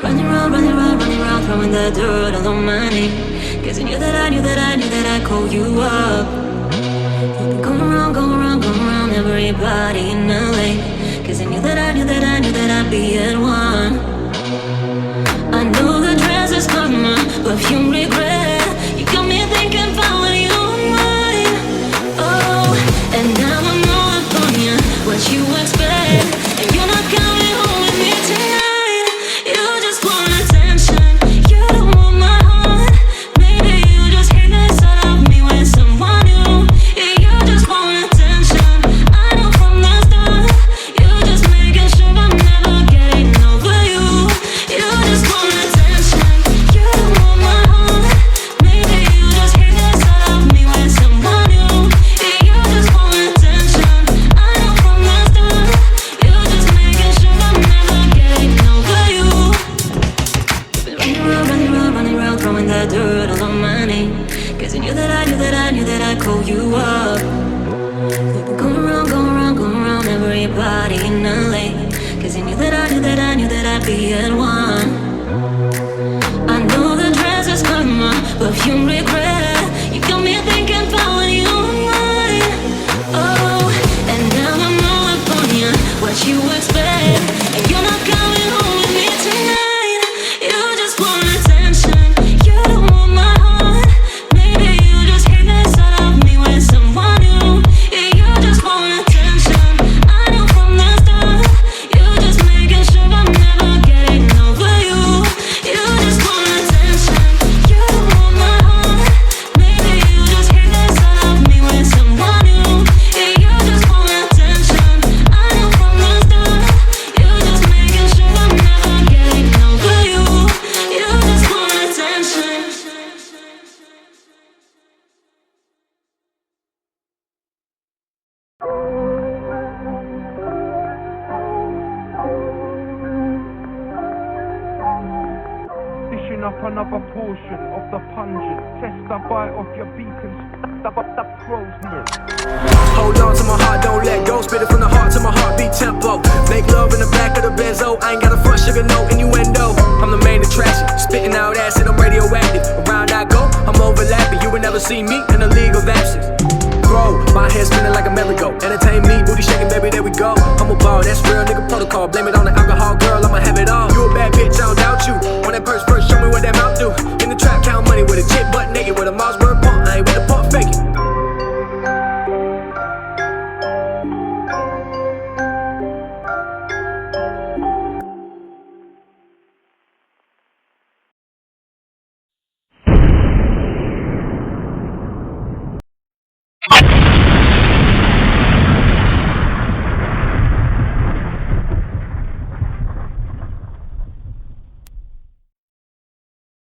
running around, throwing the dirt all on my name. Cause you knew that I knew that I knew that I'd call you up. You've been going around everybody in LA. Cause I knew that I knew that I knew that I'd be at one. I know the dress is karma, perfume regret. You got me thinking about what you want. Oh, and now I'm all up on you, what you expect. And you're not coming home with me tonight. You just want attention, you don't want my heart. Maybe you just hate the sight of me with someone new. Yeah, you just want attention, I know from the start. You just making sure I'm never getting over you. You just want attention, you don't want my heart. Maybe you just hate the sight of me with someone new. Yeah, you just want attention, I know from the start. You just making sure I'm never getting over you. You've been running around, throwing that dirt all on my name. Cause you knew that I knew that I knew that I'd call you up. You've been going around everybody in LA. Cause you knew that I knew that I knew that I'd be at one. I know the dress is karma, perfume regret. You got me thinking about what you want. Oh, and now I'm all up on you, what you expect. And you're not coming home with me tonight. You just want attention, you don't want my heart. Maybe you just hate the sight of me with someone new. Yeah, you just want attention, I know from the start. You just making sure I'm never getting over you. You just want attention, you don't want my heart. Maybe you just hate the sight of me with someone new. Yeah, you just want attention, I know from the start. You just making sure I'm never getting over you. You just want attention. Dishing up another portion of the pungent. Test the bite off your beacons. The pros mirror. Hold on to my heart, don't let go. Spit it from the heart to my heartbeat tempo. Make love in the back of the benzo. I ain't got a front sugar, no innuendo. I'm the main attraction, spitting out acid, I'm radioactive. Around I go, I'm overlapping. You will never see me in a league of absence. Bro, my head spinning like a merry-go. Entertain me, booty shaking, baby, there we go. I'm a ball, that's real nigga protocol. Blame it on the alcohol, girl, I'ma have it all. You a bad bitch, I don't doubt you. On that purse first, show me what that mouth do. In the trap, count money with a chick, butt naked with a Mossberg.